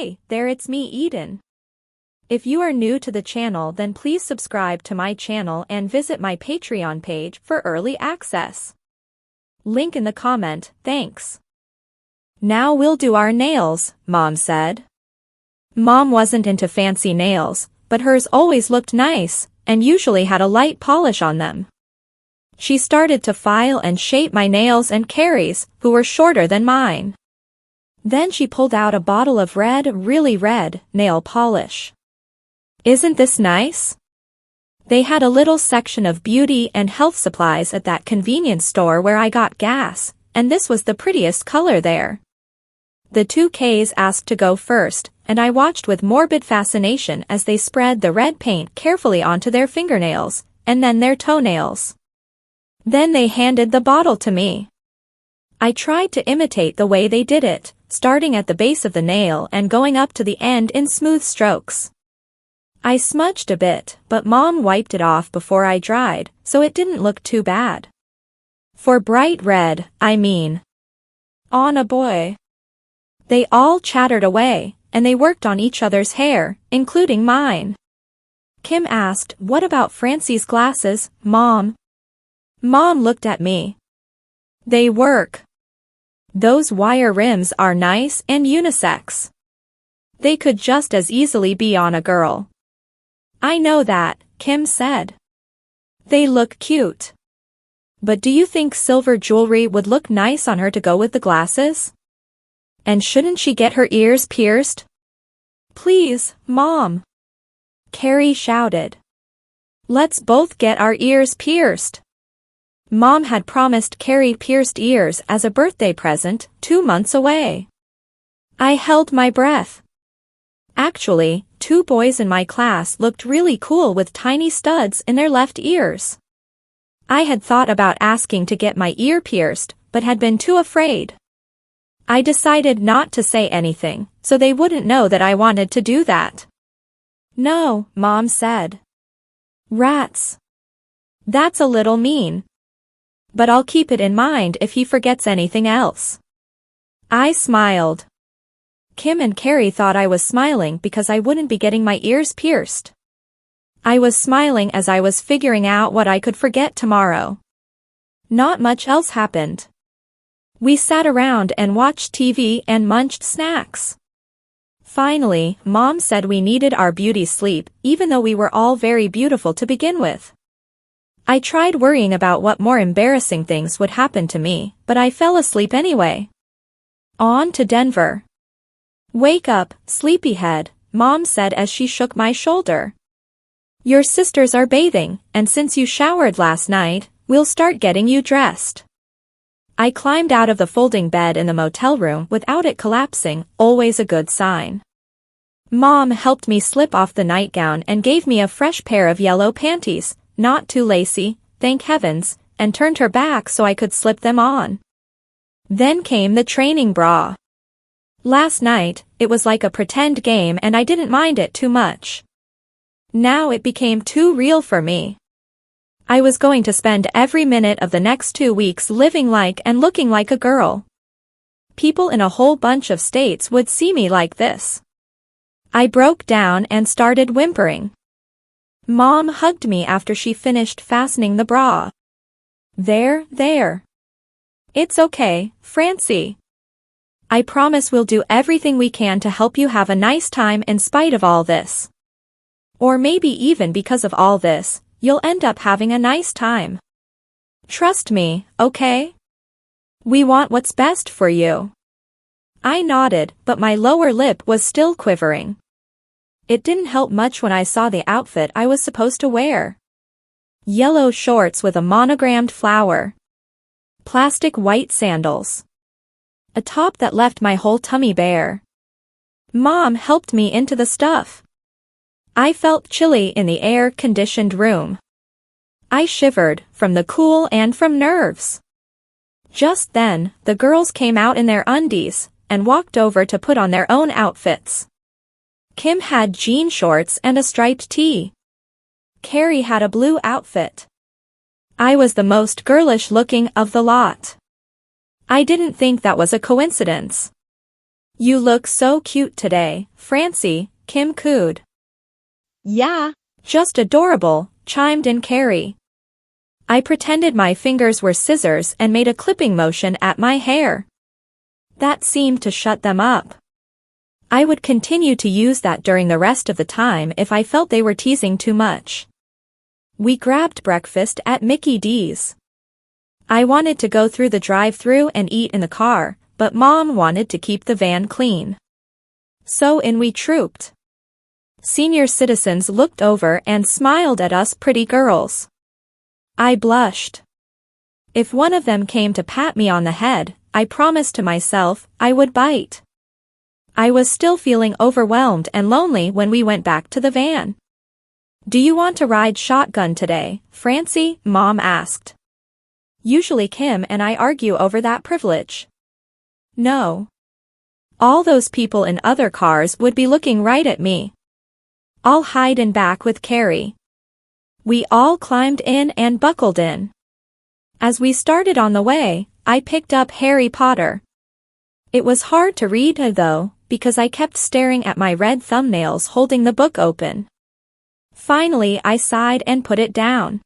Hey, there it's me Eden. If you are new to the channel then please subscribe to my channel and visit my Patreon page for early access. Link in the comment, thanks. Now we'll do our nails, Mom said. Mom wasn't into fancy nails, but hers always looked nice, and usually had a light polish on them. She started to file and shape my nails and Carrie's, who were shorter than mine. Then she pulled out a bottle of really red, nail polish. Isn't this nice? They had a little section of beauty and health supplies at that convenience store where I got gas, and this was the prettiest color there. The two Ks asked to go first, and I watched with morbid fascination as they spread the red paint carefully onto their fingernails, and then their toenails. Then they handed the bottle to me. I tried to imitate the way they did it, starting at the base of the nail and going up to the end in smooth strokes. I smudged a bit, but Mom wiped it off before I dried, so it didn't look too bad. For bright red, I mean. On a boy. They all chattered away, and they worked on each other's hair, including mine. Kim asked, "What about Francie's glasses, Mom?" Mom looked at me. They work. Those wire rims are nice and unisex. They could just as easily be on a girl. I know that, Kim said. They look cute. But do you think silver jewelry would look nice on her to go with the glasses? And shouldn't she get her ears pierced? Please, Mom. Carrie shouted. Let's both get our ears pierced. Mom had promised Carrie pierced ears as a birthday present 2 months away. I held my breath. Actually, 2 boys in my class looked really cool with tiny studs in their left ears. I had thought about asking to get my ear pierced, but had been too afraid. I decided not to say anything, so they wouldn't know that I wanted to do that. No, Mom said. Rats. That's a little mean. But I'll keep it in mind if he forgets anything else. I smiled. Kim and Carrie thought I was smiling because I wouldn't be getting my ears pierced. I was smiling as I was figuring out what I could forget tomorrow. Not much else happened. We sat around and watched TV and munched snacks. Finally, Mom said we needed our beauty sleep, even though we were all very beautiful to begin with. I tried worrying about what more embarrassing things would happen to me, but I fell asleep anyway. On to Denver. Wake up, sleepyhead, Mom said as she shook my shoulder. Your sisters are bathing, and since you showered last night, we'll start getting you dressed. I climbed out of the folding bed in the motel room without it collapsing, always a good sign. Mom helped me slip off the nightgown and gave me a fresh pair of yellow panties, not too lacy, thank heavens, and turned her back so I could slip them on. Then came the training bra. Last night, it was like a pretend game and I didn't mind it too much. Now it became too real for me. I was going to spend every minute of the next 2 weeks living like and looking like a girl. People in a whole bunch of states would see me like this. I broke down and started whimpering. Mom hugged me after she finished fastening the bra. There. It's okay, Francie. I promise we'll do everything we can to help you have a nice time in spite of all this. Or maybe even because of all this, you'll end up having a nice time. Trust me, okay? We want what's best for you. I nodded, but my lower lip was still quivering. It didn't help much when I saw the outfit I was supposed to wear. Yellow shorts with a monogrammed flower. Plastic white sandals. A top that left my whole tummy bare. Mom helped me into the stuff. I felt chilly in the air-conditioned room. I shivered, from the cool and from nerves. Just then, the girls came out in their undies, and walked over to put on their own outfits. Kim had jean shorts and a striped tee. Carrie had a blue outfit. I was the most girlish looking of the lot. I didn't think that was a coincidence. You look so cute today, Francie, Kim cooed. Yeah, Just adorable, chimed in Carrie. I pretended my fingers were scissors and made a clipping motion at my hair. That seemed to shut them up. I would continue to use that during the rest of the time if I felt they were teasing too much. We grabbed breakfast at Mickey D's. I wanted to go through the drive-thru and eat in the car, but Mom wanted to keep the van clean. So in we trooped. Senior citizens looked over and smiled at us pretty girls. I blushed. If one of them came to pat me on the head, I promised to myself I would bite. I was still feeling overwhelmed and lonely when we went back to the van. Do you want to ride shotgun today, Francie? Mom asked. Usually Kim and I argue over that privilege. No. All those people in other cars would be looking right at me. I'll hide in back with Carrie. We all climbed in and buckled in. As we started on the way, I picked up Harry Potter. It was hard to read though, because I kept staring at my red thumbnails holding the book open. Finally I sighed and put it down.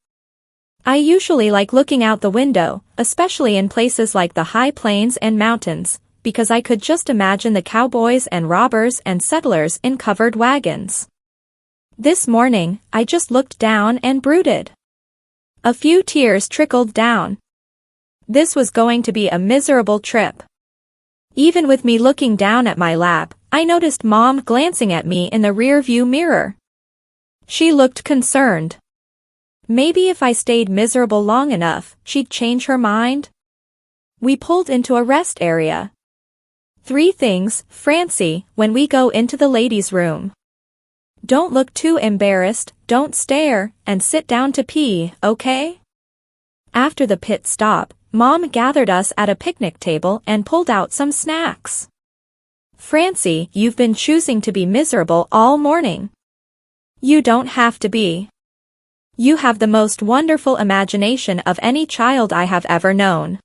I usually like looking out the window, especially in places like the high plains and mountains, because I could just imagine the cowboys and robbers and settlers in covered wagons. This morning, I just looked down and brooded. A few tears trickled down. This was going to be a miserable trip. Even with me looking down at my lap, I noticed Mom glancing at me in the rear-view mirror. She looked concerned. Maybe if I stayed miserable long enough, she'd change her mind? We pulled into a rest area. 3 things, Francie, when we go into the ladies' room. Don't look too embarrassed, don't stare, and sit down to pee, okay? After the pit stop, Mom gathered us at a picnic table and pulled out some snacks. Francie, you've been choosing to be miserable all morning. You don't have to be. You have the most wonderful imagination of any child I have ever known.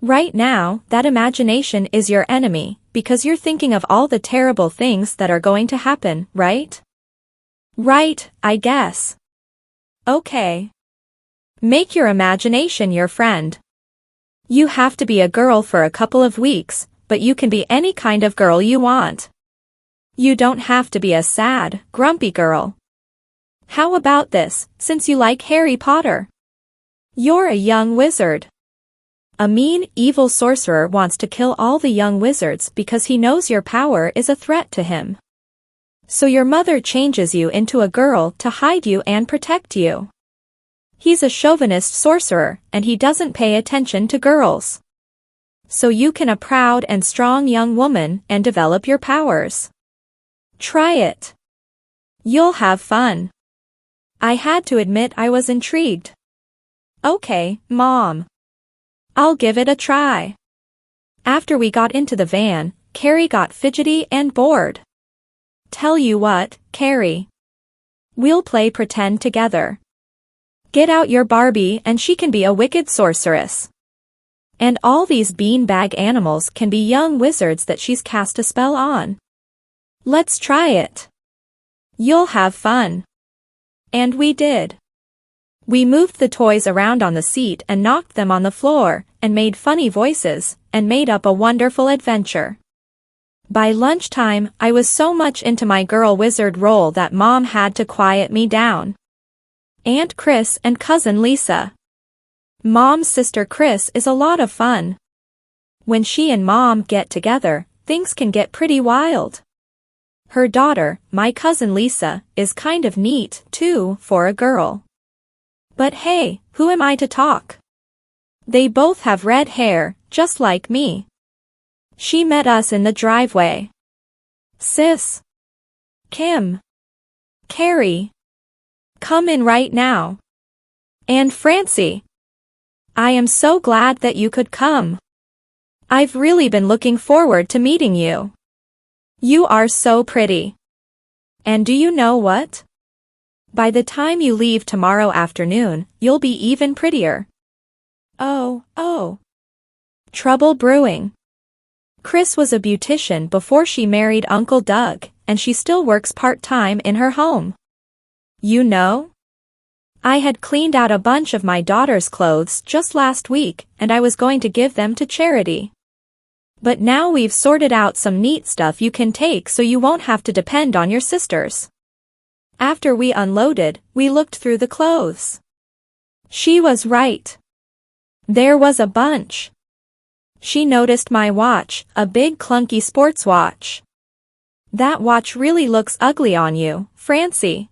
Right now, that imagination is your enemy, because you're thinking of all the terrible things that are going to happen, right? Right, I guess. Okay. Make your imagination your friend. You have to be a girl for a couple of weeks, but you can be any kind of girl you want. You don't have to be a sad, grumpy girl. How about this, since you like Harry Potter? You're a young wizard. A mean, evil sorcerer wants to kill all the young wizards because he knows your power is a threat to him. So your mother changes you into a girl to hide you and protect you. He's a chauvinist sorcerer, and he doesn't pay attention to girls. So you can be a proud and strong young woman and develop your powers. Try it. You'll have fun. I had to admit I was intrigued. Okay, Mom. I'll give it a try. After we got into the van, Carrie got fidgety and bored. Tell you what, Carrie. We'll play pretend together. Get out your Barbie and she can be a wicked sorceress. And all these beanbag animals can be young wizards that she's cast a spell on. Let's try it. You'll have fun. And we did. We moved the toys around on the seat and knocked them on the floor, and made funny voices, and made up a wonderful adventure. By lunchtime, I was so much into my girl wizard role that Mom had to quiet me down. Aunt Chris and Cousin Lisa. Mom's sister Chris is a lot of fun. When she and Mom get together, things can get pretty wild. Her daughter, my cousin Lisa, is kind of neat, too, for a girl. But hey, who am I to talk? They both have red hair, just like me. She met us in the driveway. Sis. Kim. Carrie. Come in right now. And Francie. I am so glad that you could come. I've really been looking forward to meeting you. You are so pretty. And do you know what? By the time you leave tomorrow afternoon, you'll be even prettier. Oh. Trouble brewing. Chris was a beautician before she married Uncle Doug, and she still works part-time in her home. You know? I had cleaned out a bunch of my daughter's clothes just last week, and I was going to give them to charity. But now we've sorted out some neat stuff you can take so you won't have to depend on your sisters. After we unloaded, we looked through the clothes. She was right. There was a bunch. She noticed my watch, a big clunky sports watch. That watch really looks ugly on you, Francie.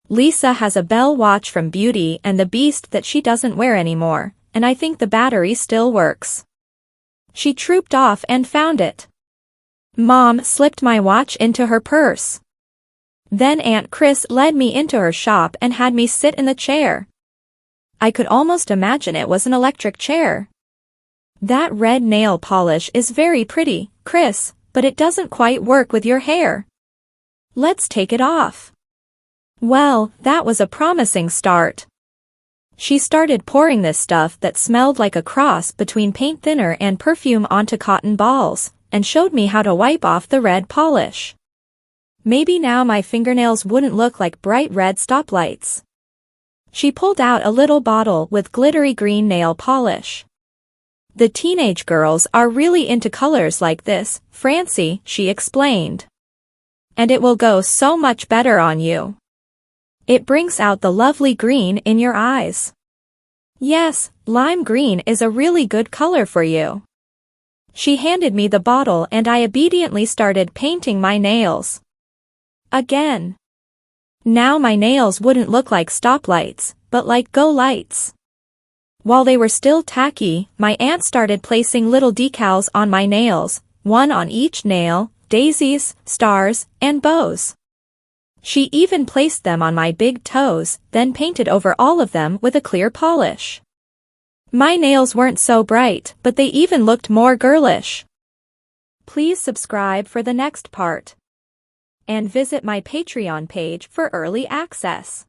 Lisa has a Bell watch from Beauty and the Beast that she doesn't wear anymore, and I think the battery still works. She trooped off and found it. Mom slipped my watch into her purse. Then Aunt Chris led me into her shop and had me sit in the chair. I could almost imagine it was an electric chair. That red nail polish is very pretty, Chris, but it doesn't quite work with your hair. Let's take it off. Well, that was a promising start. She started pouring this stuff that smelled like a cross between paint thinner and perfume onto cotton balls, and showed me how to wipe off the red polish. Maybe now my fingernails wouldn't look like bright red stoplights. She pulled out a little bottle with glittery green nail polish. The teenage girls are really into colors like this, Francie, she explained. And it will go so much better on you. It brings out the lovely green in your eyes. Yes, lime green is a really good color for you. She handed me the bottle and I obediently started painting my nails. Again. Now my nails wouldn't look like stoplights, but like go lights. While they were still tacky, my aunt started placing little decals on my nails, one on each nail, daisies, stars, and bows. She even placed them on my big toes, then painted over all of them with a clear polish. My nails weren't so bright, but they even looked more girlish. Please subscribe for the next part. And visit my Patreon page for early access.